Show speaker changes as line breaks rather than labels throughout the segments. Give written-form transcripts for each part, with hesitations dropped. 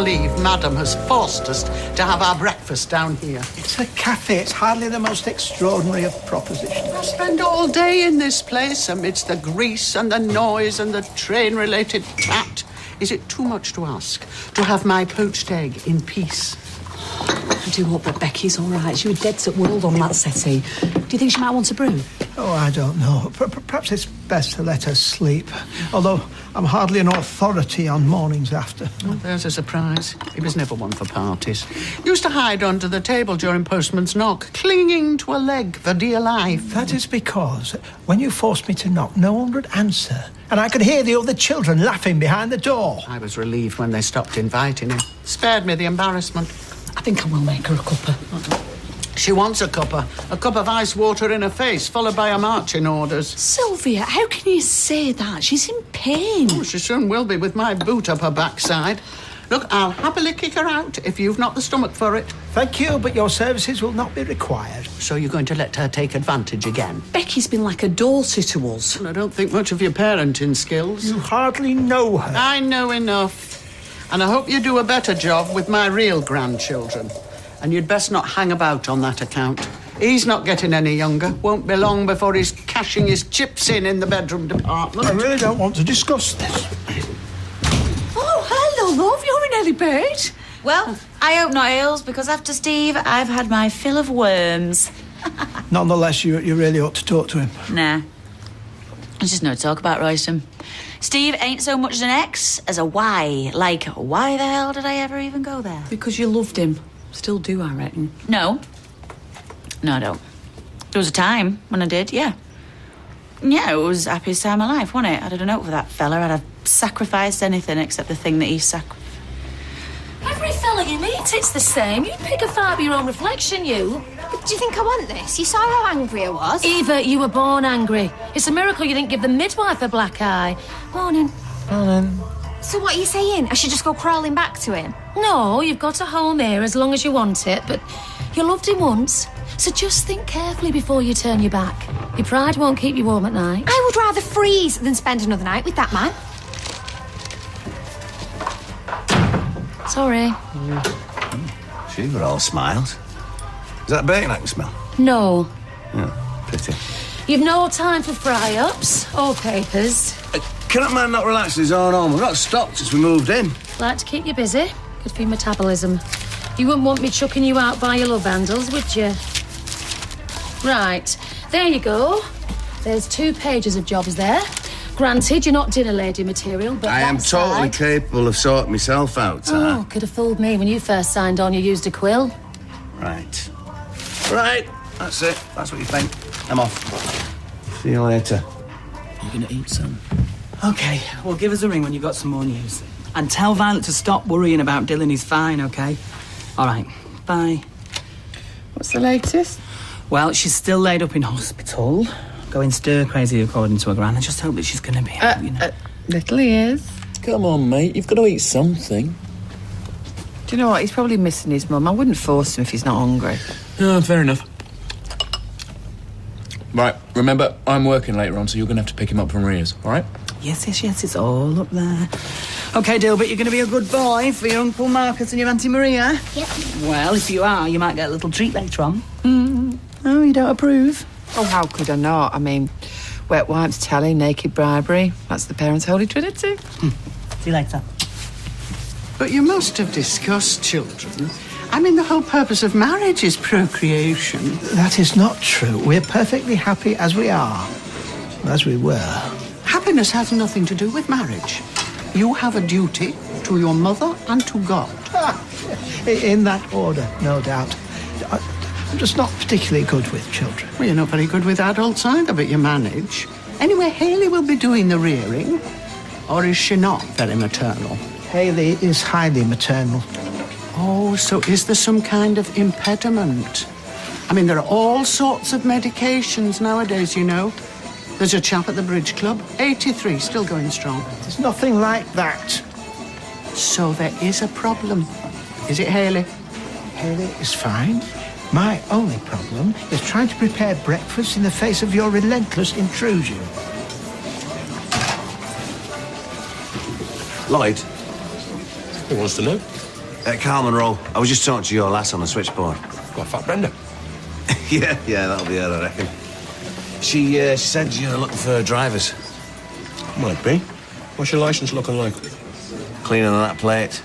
believe Madam has forced us to have our breakfast down here.
It's a cafe. It's hardly the most extraordinary of propositions.
I spend all day in this place amidst the grease and the noise and the train-related chat. Is it too much to ask to have my poached egg in peace?
I do hope that Becky's all right. She was dead set world on that settee. Do you think she might want a brew?
Oh, I don't know. Perhaps it's best to let her sleep. Although I'm hardly an authority on mornings after.
Well, there's a surprise. He was never one for parties. Used to hide under the table during postman's knock, clinging to a leg for dear life.
That is because when you forced me to knock, no one would answer. And I could hear the other children laughing behind the door.
I was relieved when they stopped inviting him. Spared me the embarrassment.
I think I will make her a cuppa.
She wants a cuppa. A cup of ice water in her face, followed by her marching orders.
Sylvia, how can you say that? She's in pain.
Oh, she soon will be with my boot up her backside. Look, I'll happily kick her out if you've not the stomach for it.
Thank you, but your services will not be required.
So you're going to let her take advantage again?
Becky's been like a daughter to us.
Well, I don't think much of your parenting skills.
You hardly know her.
I know enough. And I hope you do a better job with my real grandchildren. And you'd best not hang about on that account. He's not getting any younger. Won't be long before he's cashing his chips in the bedroom department.
I really don't want to discuss this.
Oh, hello, love. You're in early bed.
Well, I hope not, Ailes, because after Steve, I've had my fill of worms.
Nonetheless, you really ought to talk to him.
Nah. There's just no talk about Royston. Steve ain't so much an X as a Y. Like, why the hell did I ever even go there?
Because you loved him. Still do, I reckon.
No, I don't. There was a time when I did, yeah. Yeah, it was the happiest time of my life, wasn't it? I'd have done it for that fella. I'd have sacrificed anything except the thing that he sacrificed.
Every fella you meet, it's the same. You pick a fight with your own reflection, you.
Do you think I want this? You saw how angry I was?
Eva, you were born angry. It's a miracle you didn't give the midwife a black eye. Morning.
Morning.
So what are you saying? I should just go crawling back to him?
No, you've got a home here as long as you want it, but you loved him once. So just think carefully before you turn your back. Your pride won't keep you warm at night.
I would rather freeze than spend another night with that man.
Sorry.
She were all smiles. Is that bacon I can smell?
No.
Yeah, pity.
You've no time for fry-ups or papers.
Can that man not relax in his own home? We've not stopped since we moved in.
Like to keep you busy. Good for your metabolism. You wouldn't want me chucking you out by your love handles, would you? Right, there you go. There's 2 pages of jobs there. Granted, you're not dinner lady material, but
I am totally capable of sorting myself out,
Oh, could have fooled me when you first signed on. You used a quill.
Right. Right, that's it. That's what you think. I'm off. See you later.
You're going to eat some? OK, well, give us a ring when you've got some more news. And tell Violet to stop worrying about Dylan. He's fine, OK? All right, bye.
What's the latest?
Well, she's still laid up in hospital. Going stir-crazy, according to her gran. I just hope that she's going to be out, you know.
Little he is.
Come on, mate. You've got to eat something.
Do you know what? He's probably missing his mum. I wouldn't force him if he's not hungry.
Fair enough. Right, remember, I'm working later on, so you're going to have to pick him up from Ria's, all right?
Yes, it's all up there. OK, Dilbert, you're going to be a good boy for your Uncle Marcus and your Auntie Maria?
Yep.
Well, if you are, you might get a little treat later on. Oh, you don't approve?
Oh, how could I not? I mean, wet wipes, telly, naked bribery. That's the parents' holy trinity.
See you later.
But you must have discussed children. I mean, the whole purpose of marriage is procreation.
That is not true. We're perfectly happy as we are. As we were.
Happiness has nothing to do with marriage. You have a duty to your mother and to God.
In that order, no doubt. I'm just not particularly good with children.
Well, you're not very good with adults either, but you manage. Anyway, Hayley will be doing the rearing. Or is she not very maternal?
Hayley is highly maternal.
Oh, so is there some kind of impediment? I mean, there are all sorts of medications nowadays, you know. There's a chap at the Bridge Club, 83, still going strong.
There's nothing like that.
So there is a problem. Is it Hayley?
Hayley is fine. My only problem is trying to prepare breakfast in the face of your relentless intrusion.
Lloyd? Who wants to know?
Carmen Rowe. I was just talking to your lass on the switchboard.
What, Fat Brenda?
yeah, that'll be her, I reckon. She said you're looking for drivers.
Might be. What's your licence looking like?
Cleaner than that plate.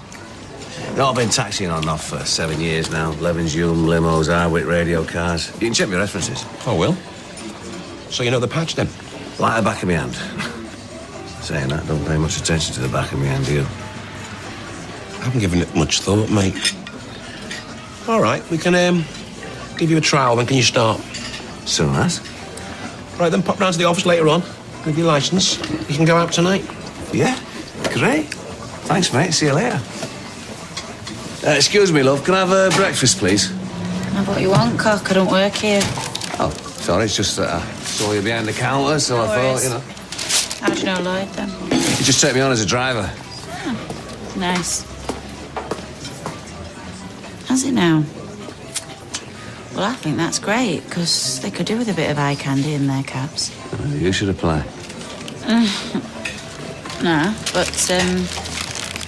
You know, I've been taxiing on and off for 7 years now. Levens, Hume, limos, Harwick, radio cars. You can check my references.
Oh, will? So you know the patch, then?
Like the back of my hand. Saying that, don't pay much attention to the back of my hand, do you?
I haven't given it much thought, mate. All right, we can, give you a trial. When can you start?
Soon as.
Right, then pop round to the office later on with your licence. You can go out tonight.
Yeah? Great. Thanks, mate. See you later. Excuse me, love. Can I have breakfast, please?
Have what you want, cock. I don't work here.
Oh, sorry. It's just that I saw you behind the counter, so I thought, you know.
How do you know Lloyd, then?
You just take me on as a driver.
Oh, nice. Has it now? Well, I think that's great, because they could do with a bit of eye candy in their cabs.
You should apply.
No, but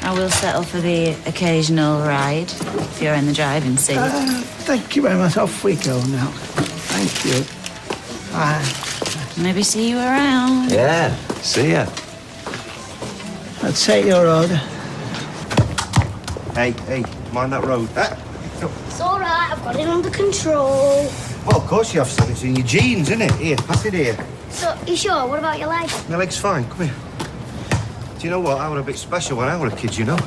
I will settle for the occasional ride if you're in the driving seat.
Thank you very much. Off we go now. Thank you.
Maybe see you around.
Yeah, see ya.
I'll take your order.
Hey, mind that road.
It's all right, I've got it under control.
Well, of course you have, son. It's in your jeans, isn't it? Here, pass it here.
So, you sure? What about your leg?
My leg's fine. Come here. Do you know what? I was a bit special when I was a kid, you know.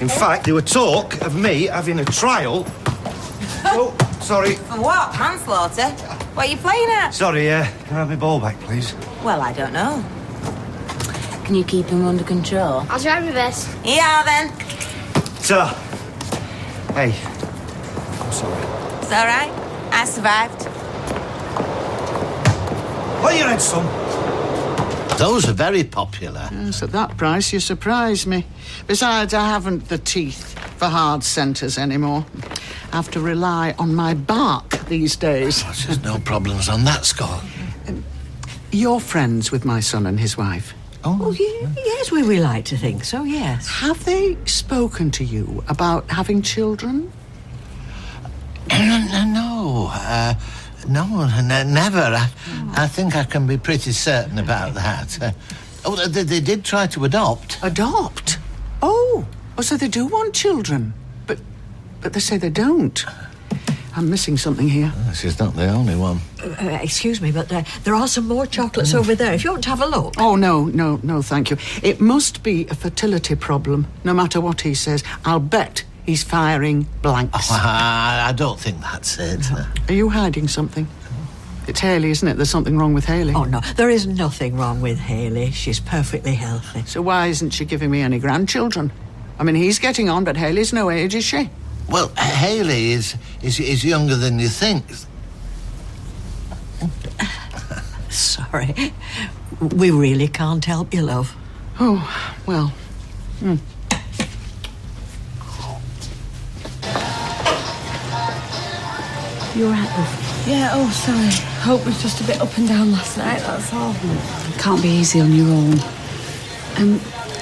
In fact, there were talk of me having a trial. Oh, sorry.
For what? Manslaughter? What are you playing at?
Sorry, can I have my ball back, please?
Well, I don't know. Can you keep him under control?
I'll try my best.
Yeah, then.
So, hey, I'm sorry.
It's all right. I survived.
What your head, son?
Those are very popular.
Yes, at that price, you surprise me. Besides, I haven't the teeth for hard centres anymore. I have to rely on my bark these days.
Oh, there's no problems on that score.
You're friends with my son and his wife.
Oh, yes, we like to think so, yes.
Have they spoken to you about having children?
No, never. I think I can be pretty certain about that. They did try to adopt.
Adopt? Oh, so they do want children. But they say they don't. I'm missing something here.
She's not the only one.
Excuse me, but there are some more chocolates over there. If you want to have a look.
Oh, no, thank you. It must be a fertility problem, no matter what he says. I'll bet he's firing blanks.
Oh, I don't think that's it.
Are you hiding something? It's Hayley, isn't it? There's something wrong with Hayley.
Oh, no, there is nothing wrong with Hayley. She's perfectly healthy.
So why isn't she giving me any grandchildren? I mean, he's getting on, but Hayley's no age, is she?
Well, Hayley is younger than you think.
Sorry. We really can't help you, love.
Oh, well.
You all right, love? Yeah, oh, sorry. Hope was just a bit up and down last night, that's all.
It can't be easy on your own.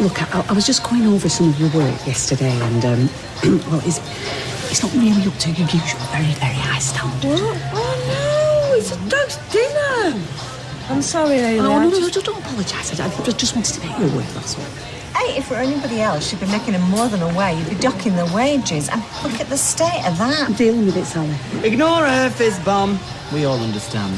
Look, I was just going over some of your work yesterday and, well, it's not really up to your usual very, very high standard.
What? Oh, no, it's a dog's dinner. I'm sorry, Hayley.
Oh, no, don't apologise. I just wanted to make your work, that's all.
Hey, if for anybody else, you'd be making him more than aware. You'd be docking the wages. And look at the state of that.
I'm dealing with it, Sally.
Ignore her, fizz bomb. We all understand.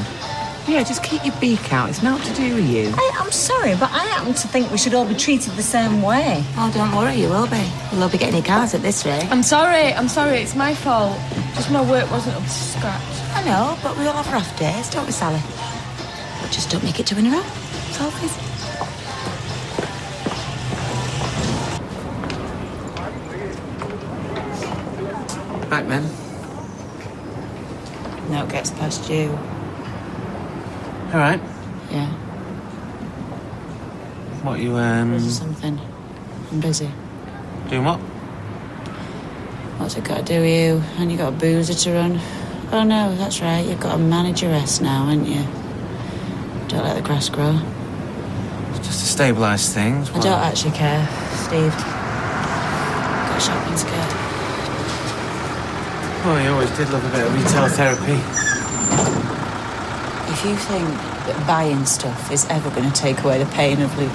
Yeah, just keep your beak out. It's not to do with you.
Hey, I'm sorry, but I happen to think we should all be treated the same way. Oh, don't worry, you will be. You'll all be getting your cars at this rate.
I'm sorry, it's my fault. Just my work wasn't up to scratch.
I know, but we all have rough days, don't we, Sally? But just don't make it two in a row. It's all fizz.
Right, men.
No, it gets past you.
All right.
Yeah.
What, you,
Busy something. I'm busy.
doing what?
What's it got to do with you? And you got a boozer to run? Oh, no, that's right. You've got a manageress now, haven't you? Don't let the grass grow.
Just to stabilise things.
I don't actually care, Steve. Got a shopping skirt.
Oh, I always did love a bit of retail therapy.
If you think that buying stuff is ever going to take away the pain of losing...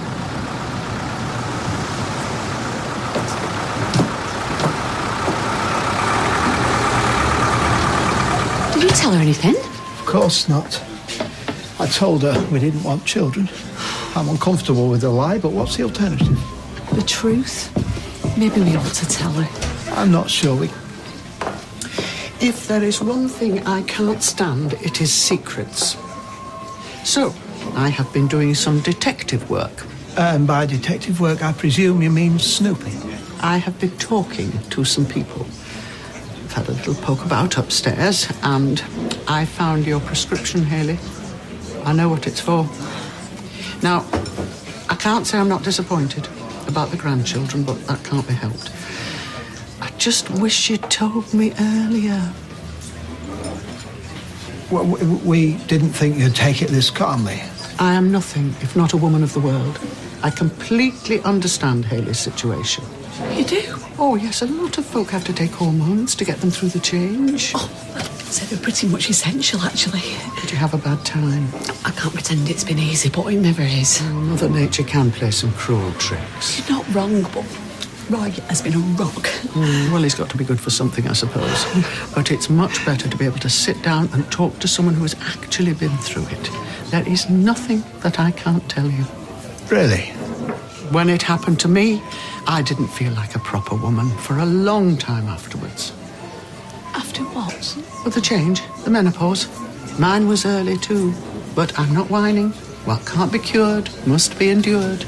Did you tell her anything?
Of course not. I told her we didn't want children. I'm uncomfortable with the lie, but what's the alternative?
The truth? Maybe we ought to tell her.
I'm not sure we...
If there is one thing I can't stand, it is secrets. So, I have been doing some detective work.
And by detective work, I presume you mean snooping?
I have been talking to some people. I've had a little poke about upstairs, and I found your prescription, Hayley. I know what it's for. Now, I can't say I'm not disappointed about the grandchildren, but that can't be helped. I just wish you'd told me earlier.
Well, we didn't think you'd take it this calmly.
I am nothing if not a woman of the world. I completely understand Hayley's situation.
You do?
Oh, yes, a lot of folk have to take hormones to get them through the change.
Oh, I'd say they're pretty much essential, actually.
Did you have a bad time?
I can't pretend it's been easy, but it never is.
Oh, Mother Nature can play some cruel tricks.
You're not wrong, but Roy has been a rock.
Well, he's got to be good for something, I suppose. But it's much better to be able to sit down and talk to someone who has actually been through it. There is nothing that I can't tell you.
Really?
When it happened to me, I didn't feel like a proper woman for a long time afterwards.
After what?
Well, the change, the menopause. Mine was early too, but I'm not whining. What can't be cured must be endured.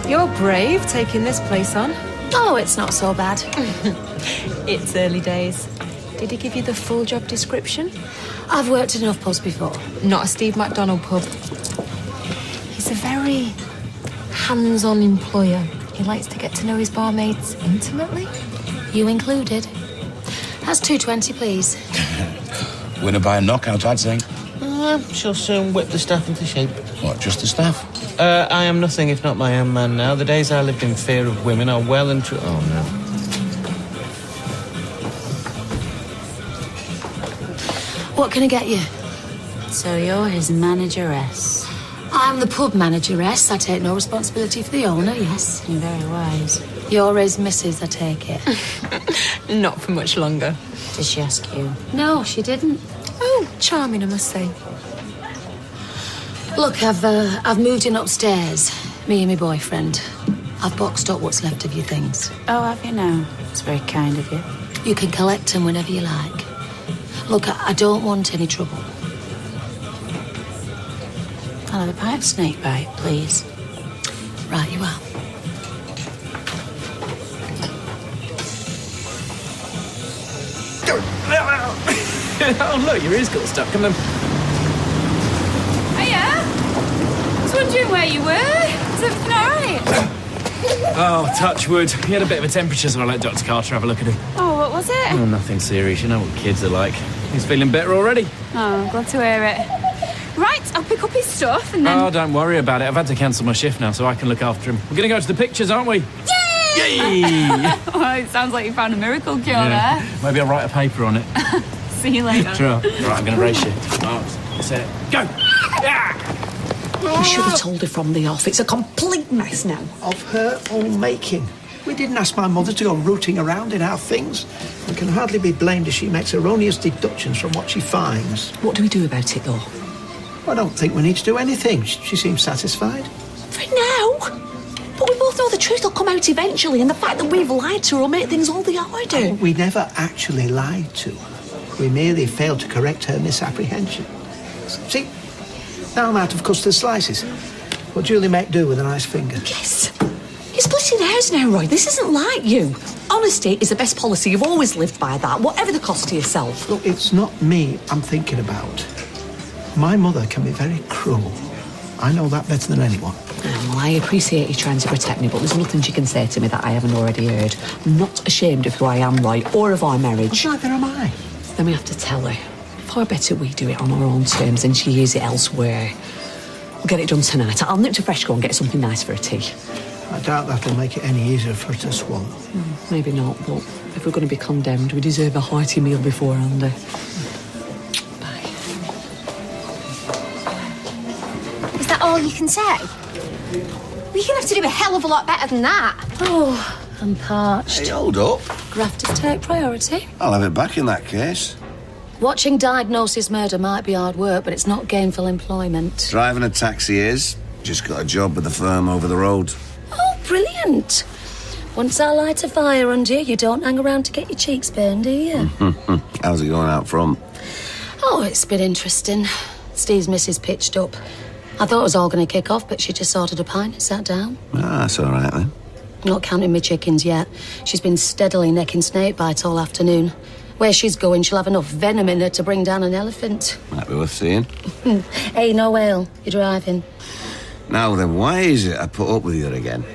You're brave taking this place on.
Oh, it's not so bad.
It's early days. Did he give you the full job description?
I've worked enough pubs before.
Not a Steve McDonald pub. He's a very hands-on employer. He likes to get to know his barmaids intimately.
You included. That's $2.20, please.
Winner by a knockout, I'd say.
She'll soon whip the staff into shape.
What, just the staff?
I am nothing if not my own man now. The days I lived in fear of women are well and true. Oh, no.
What can I get you?
So you're his manageress.
I'm the pub manageress. I take no responsibility for the owner, yes.
You're very wise.
You're his missus, I take it.
Not for much longer.
Did she ask you?
No, she didn't.
Oh, charming, I must say.
Look, I've moved in upstairs. Me and my boyfriend. I've boxed up what's left of your things.
Oh, have you now? It's very kind of you.
You can collect them whenever you like. Look, I don't want any trouble.
I'll have a pie of snake bite, please.
Right, you are.
Oh, look, your ear's got stuck. Come on.
Hiya! I was wondering where you were. Is everything all right?
Oh, touch wood. He had a bit of a temperature, so I let Dr. Carter have a look at him.
Oh, what was it?
Oh, nothing serious. You know what kids are like. He's feeling better already.
Oh, glad to hear it. Right, I'll pick up his stuff and then...
Oh, don't worry about it. I've had to cancel my shift now so I can look after him. We're going to go to the pictures, aren't we?
Yay!
Yay!
Oh, it sounds like you found a miracle cure there.
Maybe I'll write a paper on it.
See you later.
Sure. All right, I'm going to race you. That's it. Go!
You should have told her from the off. It's a complete mess now.
Of her own making. We didn't ask my mother to go rooting around in our things. We can hardly be blamed if she makes erroneous deductions from what she finds.
What do we do about it, though?
I don't think we need to do anything. She seems satisfied.
For now? But we both know the truth will come out eventually, and the fact that we've lied to her will make things all the harder.
Oh, we never actually lied to her. We merely failed to correct her misapprehension. See, now I'm out of custard slices. Will Julie make do with a nice finger?
Yes. You're splitting hairs now, Roy. This isn't like you. Honesty is the best policy. You've always lived by that, whatever the cost to yourself.
Look, it's not me I'm thinking about. My mother can be very cruel. I know that better than anyone.
Well, I appreciate you trying to protect me, but there's nothing she can say to me that I haven't already heard. I'm not ashamed of who I am, Roy, or of our marriage.
Well, neither am I.
Then we have to tell her. Far better we do it on our own terms than she hears it elsewhere. We'll get it done tonight. I'll nip to Freshco and get something nice for a tea.
I doubt that'll make it any easier for her to swallow.
Maybe not, but if we're going to be condemned, we deserve a hearty meal beforehand.
Is that all you can say? We're going to have to do a hell of a lot better than that.
Oh, I'm parched.
Hey, hold up.
Grafters take priority.
I'll have it back in that case.
Watching diagnosis murder might be hard work, but it's not gainful employment.
Driving a taxi is. Just got a job with the firm over the road.
Oh, brilliant. Once I light a fire under you, you don't hang around to get your cheeks burned, do you?
How's it going out front?
Oh, it's been interesting. Steve's missus pitched up. I thought it was all going to kick off, but she just ordered a pint and sat down.
Ah, that's all right, then.
Not counting my chickens yet. She's been steadily necking snakebite all afternoon. Where she's going, she'll have enough venom in her to bring down an elephant.
Might be worth seeing.
Hey, no whale. You're driving.
Now then, why is it I put up with you again?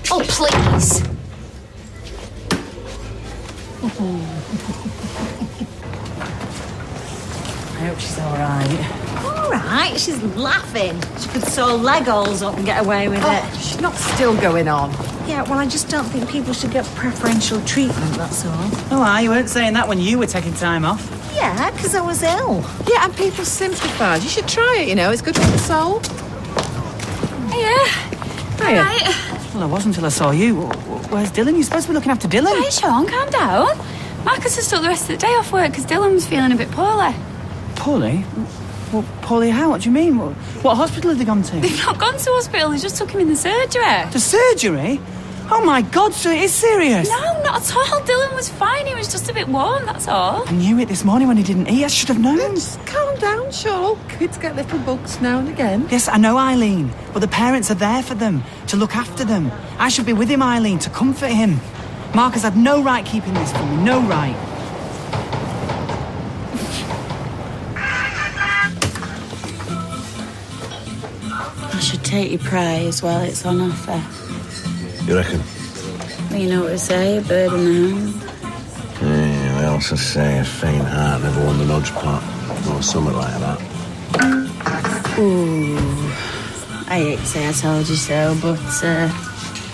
Oh, please.
I hope she's all right.
All right, she's laughing. She could sew leg holes up and get away with it.
She's not still going on.
Yeah, well, I just don't think people should get preferential treatment, that's all.
Oh, you weren't saying that when you were taking time off.
Yeah, because I was ill.
Yeah, and people sympathise. You should try it, you know. It's good for the soul.
Yeah.
Right. Well, I wasn't until I saw you. Where's Dylan? You're supposed to be looking after Dylan.
Hey, Sean, calm down. Marcus has took the rest of the day off work because Dylan's feeling a bit poorly.
Poorly? Well, poorly how? What do you mean? What hospital have they gone to?
They've not gone to hospital. They just took him in the surgery.
The surgery? Oh, my God, so it is serious.
No, not at all. Dylan was fine. He was just a bit warm, that's all.
I knew it this morning when he didn't eat. I should have known.
Just calm down, Sean. Kids get little bugs now and again.
Yes, I know, Eileen. But the parents are there for them, to look after them. I should be with him, Eileen, to comfort him. Marcus had no right keeping this from me. No right.
I should take your prize while it's on offer.
You reckon?
Well, you know what they say, a bird in the hand.
Yeah, they also say a faint heart never won the nudge pot. Or something like that.
Ooh. I hate to say I told you so, but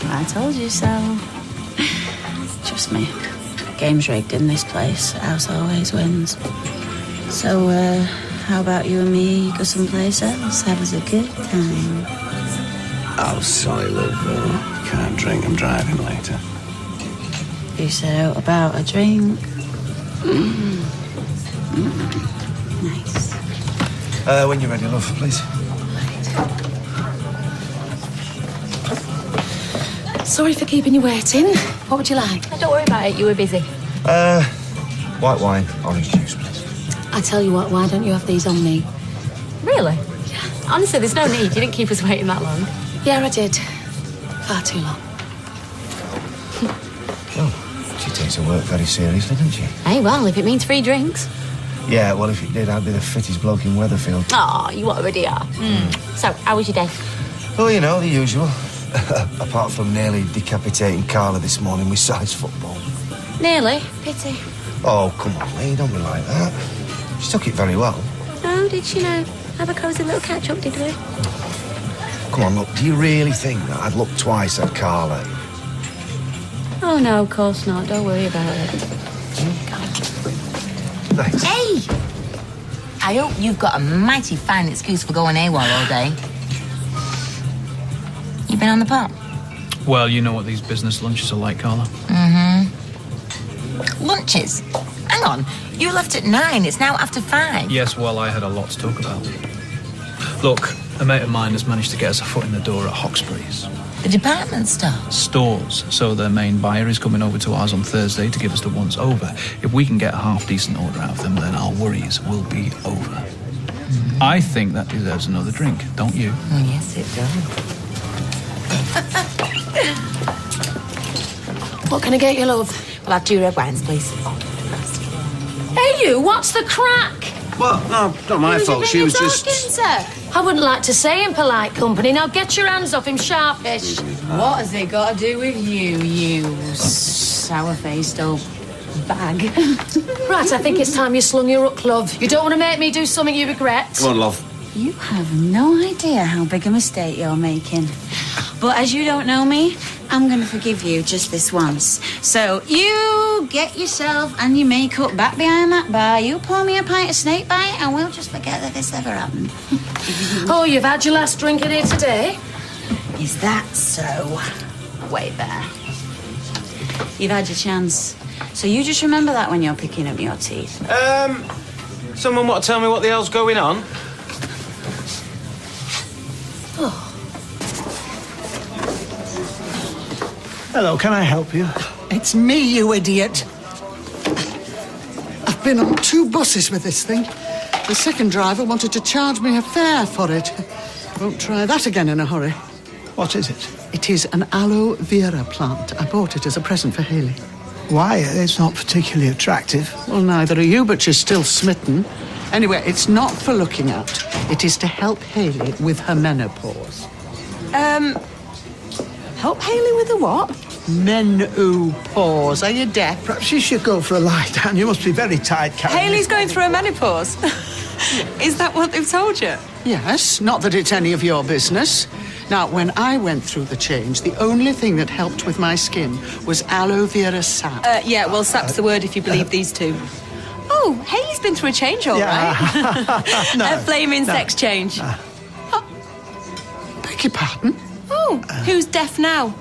I told you so. Trust me, game's rigged in this place. House always wins. So, how about you and me go someplace else? Have us a good time.
Oh, sorry, love. Can't drink. I'm driving later.
You said out about a drink. Nice.
When you're ready, love, please.
Sorry for keeping you waiting. What would you like?
Oh, don't worry about it. You were busy.
White wine, orange juice, please.
I tell you what, why don't you have these on me?
Really? Yeah. Honestly, there's no need. You didn't keep us waiting that long.
Yeah, I did. Far too long.
Oh, she takes her work very seriously, doesn't she?
Hey, well, if it means free drinks.
Yeah, well, if it did, I'd be the fittest bloke in Weatherfield.
Oh, you already are. So, how was your day?
Oh, you know, the usual. Apart from nearly decapitating Carla this morning with size football.
Nearly. Pity.
Oh, come on, Lee, don't be like that. She took it very well.
Oh, did she now? Have a cosy little catch-up, did we?
Come on, look, do you really think that I'd look twice at Carla?
Oh, no, of course not. Don't worry about it.
Thanks.
Hey! I hope you've got a mighty fine excuse for going AWOL all day. You been on the pot?
Well, you know what these business lunches are like, Carla.
Lunches? Hang on. You left at 9. It's now after 5.
Yes, well, I had a lot to talk about. Look, a mate of mine has managed to get us a foot in the door at Hawkesbury's.
The department store?
Stores. So their main buyer is coming over to ours on Thursday to give us the once over. If we can get a half-decent order out of them, then our worries will be over. I think that deserves another drink, don't you?
Oh, yes, it does.
What can I get you, love?
We'll have 2 red wines, please.
Hey, you, what's the crack?
Well, no, not my fault. She was just...
Sir? I wouldn't like to say in polite company. Now get your hands off him, sharpish.
What has it got to do with you, you sour-faced old
bag.
Right, I think it's time you slung your up, love. You don't want to make me do something you regret.
Come on, love.
You have no idea how big a mistake you're making. But as you don't know me, I'm going to forgive you just this once. So you get yourself and your makeup back behind that bar, you pour me a pint of snake bite, and we'll just forget that this ever happened.
Oh, you've had your last drink in here today?
Is that so? Wait there. You've had your chance. So you just remember that when you're picking up your teeth.
Someone want to tell me what the hell's going on?
Oh.
Hello, can I help you?
It's me, you idiot. I've been on 2 buses with this thing. The second driver wanted to charge me a fare for it. Won't try that again in a hurry.
What is it?
It is an aloe vera plant. I bought it as a present for Hayley.
Why? It's not particularly attractive.
Well, neither are you, but she's still smitten. Anyway, it's not for looking at. It is to help Hayley with her menopause.
Help Hayley with the what?
Menopause. Are you deaf?
Perhaps you should go for a lie down. You must be very tired, Karen.
Hayley's going through a menopause. Is that what they've told you?
Yes, not that it's any of your business. Now, when I went through the change, the only thing that helped with my skin was aloe vera sap.
Yeah, well, sap's the word if you believe these two. Oh, Hayley's been through a change, all right.
No,
a flaming
no.
sex change.
Beg your pardon?
Oh, who's deaf now?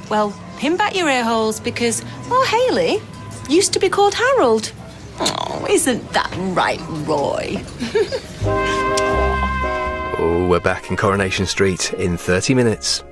Well, pin back your ear holes because, Hayley used to be called Harold. Oh, isn't that right, Roy?
Oh, we're back in Coronation Street in 30 minutes.